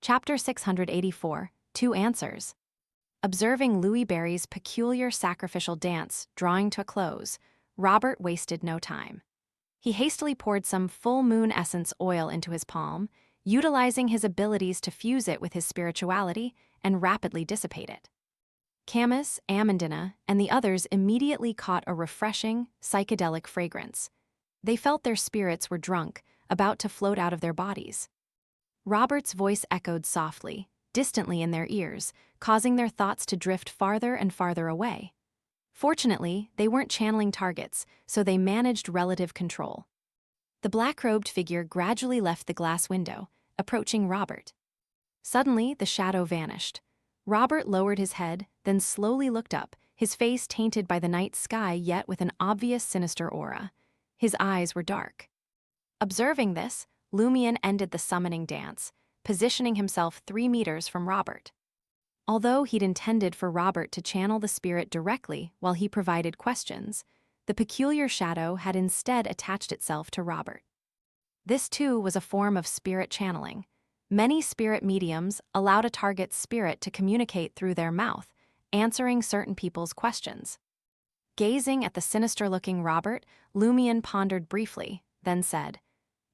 Chapter 684, Two Answers. Observing Louis Barry's peculiar sacrificial dance drawing to a close, Robert wasted no time. He hastily poured some full moon essence oil into his palm, utilizing his abilities to fuse it with his spirituality and rapidly dissipate it. Camus, Amandina, and the others immediately caught a refreshing, psychedelic fragrance. They felt their spirits were drunk, about to float out of their bodies. Robert's voice echoed softly, distantly in their ears, causing their thoughts to drift farther and farther away. Fortunately, they weren't channeling targets, so they managed relative control. The black-robed figure gradually left the glass window, approaching Robert. Suddenly, the shadow vanished. Robert lowered his head, then slowly looked up, his face tainted by the night sky yet with an obvious sinister aura. His eyes were dark. Observing this, Lumion ended the summoning dance, positioning himself 3 meters from Robert. Although he'd intended for Robert to channel the spirit directly while he provided questions, the peculiar shadow had instead attached itself to Robert. This too was a form of spirit channeling. Many spirit mediums allowed a target's spirit to communicate through their mouth, answering certain people's questions. Gazing at the sinister-looking Robert, Lumion pondered briefly, then said,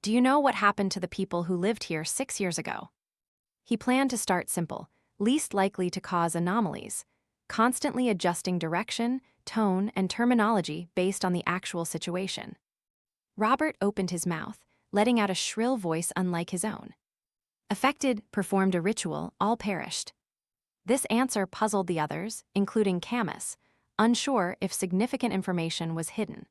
"Do you know what happened to the people who lived here 6 years ago?" He planned to start simple, least likely to cause anomalies, constantly adjusting direction, tone, and terminology based on the actual situation. Robert opened his mouth, letting out a shrill voice unlike his own. Affected, performed a ritual, all perished. This answer puzzled the others, including Camus, unsure if significant information was hidden.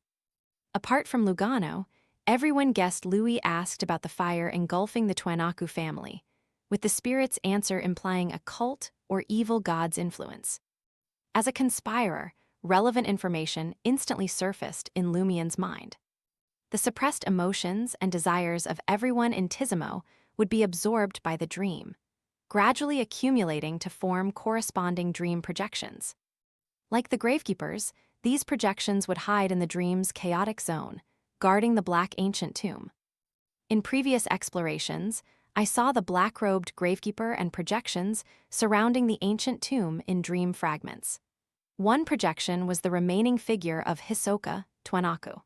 Apart from Lugano, everyone guessed Louis asked about the fire engulfing the Twanaku family, with the spirit's answer implying a cult or evil god's influence. As a conspirer, relevant information instantly surfaced in Lumion's mind. The suppressed emotions and desires of everyone in Tizimo would be absorbed by the dream, gradually accumulating to form corresponding dream projections. Like the Gravekeepers, these projections would hide in the dream's chaotic zone, guarding the Black Ancient Tomb. In previous explorations, I saw the black-robed Gravekeeper and projections surrounding the ancient tomb in dream fragments. One projection was the remaining figure of Hisoka, Twanaku.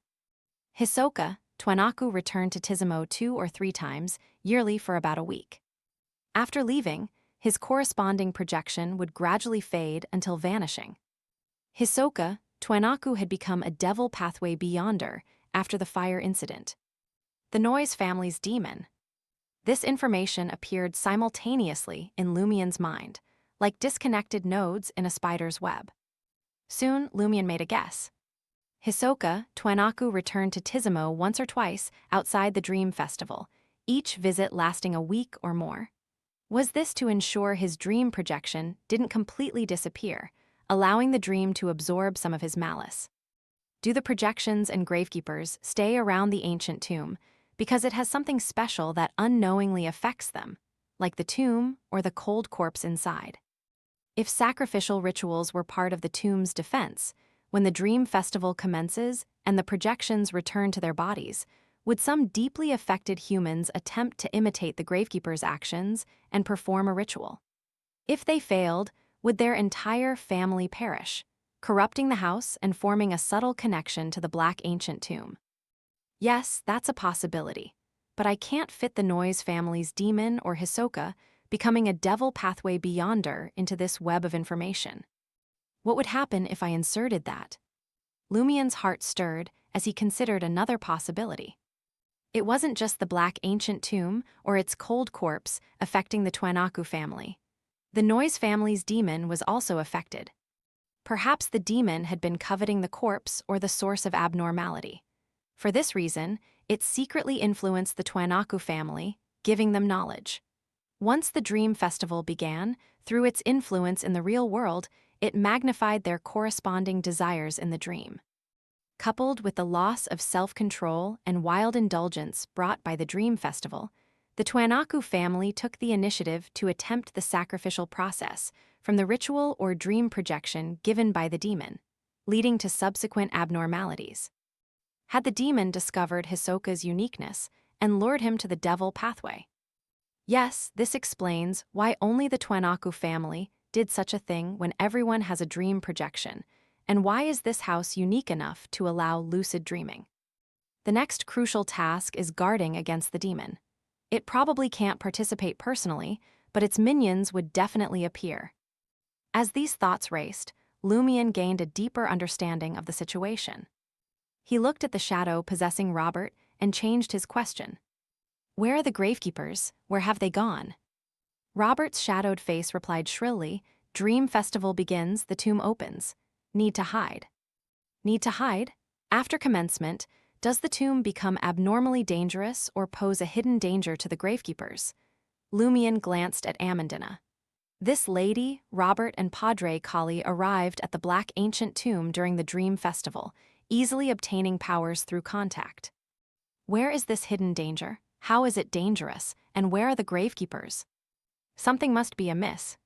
Hisoka, Twanaku returned to Tizimo 2 or 3 times, yearly for about a week. After leaving, his corresponding projection would gradually fade until vanishing. Hisoka, Twanaku had become a devil pathway beyonder after the fire incident. The Noise family's demon. This information appeared simultaneously in Lumion's mind, like disconnected nodes in a spider's web. Soon, Lumion made a guess. Hisoka, Twanaku returned to Tizimo once or twice outside the Dream Festival, each visit lasting a week or more. Was this to ensure his dream projection didn't completely disappear, allowing the dream to absorb some of his malice? Do the projections and Gravekeepers stay around the ancient tomb because it has something special that unknowingly affects them, like the tomb or the cold corpse inside? If sacrificial rituals were part of the tomb's defense, when the dream festival commences and the projections return to their bodies, would some deeply affected humans attempt to imitate the Gravekeeper's actions and perform a ritual? If they failed, would their entire family perish, corrupting the house and forming a subtle connection to the Black Ancient Tomb? Yes, that's a possibility, but I can't fit the Noise family's demon or Hisoka becoming a devil pathway beyonder into this web of information. What would happen if I inserted that? Lumion's heart stirred as he considered another possibility. It wasn't just the Black Ancient Tomb or its cold corpse affecting the Twanaku family. The Noise family's demon was also affected. Perhaps the demon had been coveting the corpse or the source of abnormality. For this reason, it secretly influenced the Twanaku family, giving them knowledge. Once the Dream Festival began, through its influence in the real world, it magnified their corresponding desires in the dream. Coupled with the loss of self-control and wild indulgence brought by the Dream Festival, the Twanaku family took the initiative to attempt the sacrificial process from the ritual or dream projection given by the demon, leading to subsequent abnormalities. Had the demon discovered Hisoka's uniqueness and lured him to the devil pathway? Yes, this explains why only the Twenaku family did such a thing when everyone has a dream projection, and why is this house unique enough to allow lucid dreaming. The next crucial task is guarding against the demon. It probably can't participate personally, but its minions would definitely appear. As these thoughts raced, Lumion gained a deeper understanding of the situation. He looked at the shadow possessing Robert and changed his question. Where are the gravekeepers? Where have they gone? Robert's shadowed face replied shrilly, Dream festival begins, the tomb opens. Need to hide. Need to hide? After commencement, does the tomb become abnormally dangerous or pose a hidden danger to the gravekeepers? Lumion glanced at Amandina. This lady, Robert, and Padre Kali arrived at the Black Ancient Tomb during the Dream Festival, easily obtaining powers through contact. Where is this hidden danger? How is it dangerous? And where are the gravekeepers? Something must be amiss.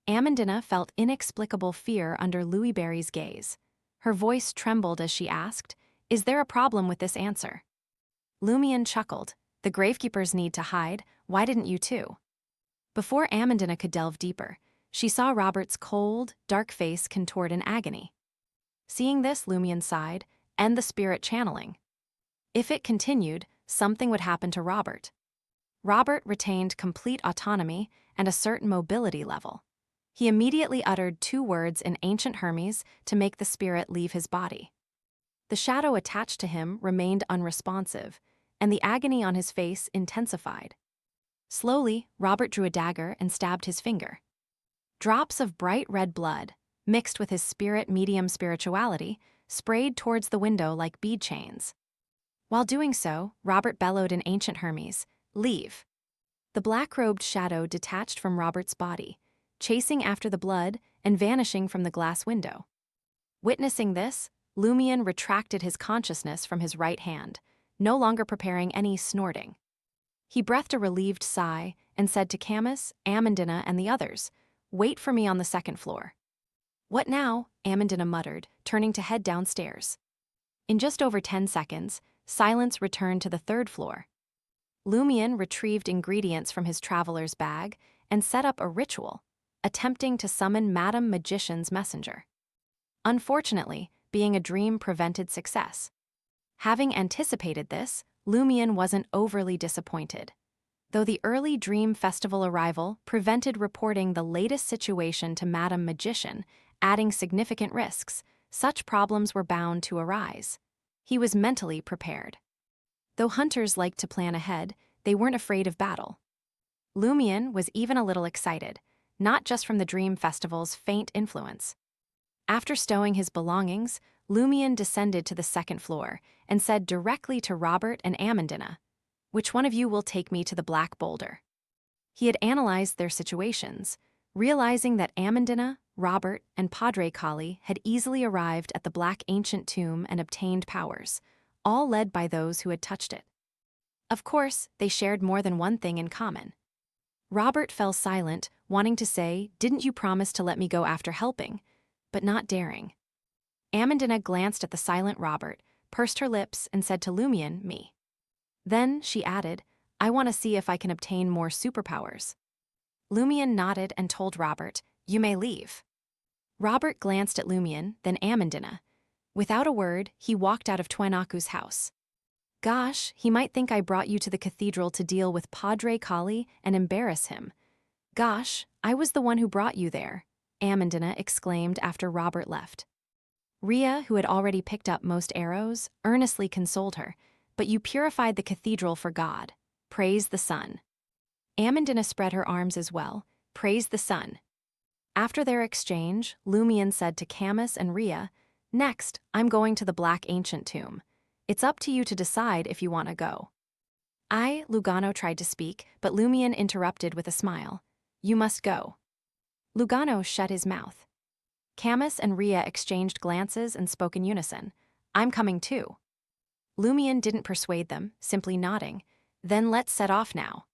Amandina felt inexplicable fear under Louis Barry's gaze. Her voice trembled as she asked, Is there a problem with this answer? Lumion chuckled. The gravekeepers need to hide. Why didn't you too? Before Amandina could delve deeper, she saw Robert's cold, dark face contoured in agony. Seeing this, Lumion sighed, End the spirit channeling. If it continued, something would happen to Robert. Robert retained complete autonomy and a certain mobility level. He immediately uttered 2 words in ancient Hermes to make the spirit leave his body. The shadow attached to him remained unresponsive, and the agony on his face intensified. Slowly, Robert drew a dagger and stabbed his finger. Drops of bright red blood, mixed with his spirit medium spirituality, sprayed towards the window like bead chains. While doing so, Robert bellowed in ancient Hermes, Leave. The black-robed shadow detached from Robert's body, chasing after the blood and vanishing from the glass window. Witnessing this, Lumion retracted his consciousness from his right hand, no longer preparing any snorting. He breathed a relieved sigh and said to Camus, Amandina, and the others, Wait for me on the 2nd floor. What now? Amandina muttered, turning to head downstairs. In just over 10 seconds, silence returned to the 3rd floor. Lumion retrieved ingredients from his traveler's bag and set up a ritual, attempting to summon Madame Magician's messenger. Unfortunately, being a dream prevented success. Having anticipated this, Lumion wasn't overly disappointed. Though the early Dream Festival arrival prevented reporting the latest situation to Madame Magician, adding significant risks, such problems were bound to arise. He was mentally prepared. Though hunters liked to plan ahead, they weren't afraid of battle. Lumion was even a little excited, not just from the Dream Festival's faint influence. After stowing his belongings, Lumion descended to the 2nd floor and said directly to Robert and Amandina, Which one of you will take me to the Black Boulder? He had analyzed their situations, realizing that Amandina, Robert, and Padre Kali had easily arrived at the Black Ancient Tomb and obtained powers, all led by those who had touched it. Of course, they shared more than one thing in common. Robert fell silent, wanting to say, Didn't you promise to let me go after helping? But not daring. Amandina glanced at the silent Robert, pursed her lips, and said to Lumion, Me. Then, she added, I want to see if I can obtain more superpowers. Lumion nodded and told Robert, You may leave. Robert glanced at Lumion, then Amandina. Without a word, he walked out of Twenaku's house. Gosh, he might think I brought you to the cathedral to deal with Padre Kali and embarrass him. Gosh, I was the one who brought you there, Amandina exclaimed after Robert left. Rhea, who had already picked up most arrows, earnestly consoled her, But you purified the cathedral for God. Praise the sun. Amandina spread her arms as well. Praise the sun. After their exchange, Lumion said to Camus and Rhea, Next, I'm going to the Black Ancient Tomb. It's up to you to decide if you want to go. Lugano tried to speak, but Lumion interrupted with a smile. You must go. Lugano shut his mouth. Camus and Rhea exchanged glances and spoke in unison. I'm coming too. Lumion didn't persuade them, simply nodding. Then let's set off now.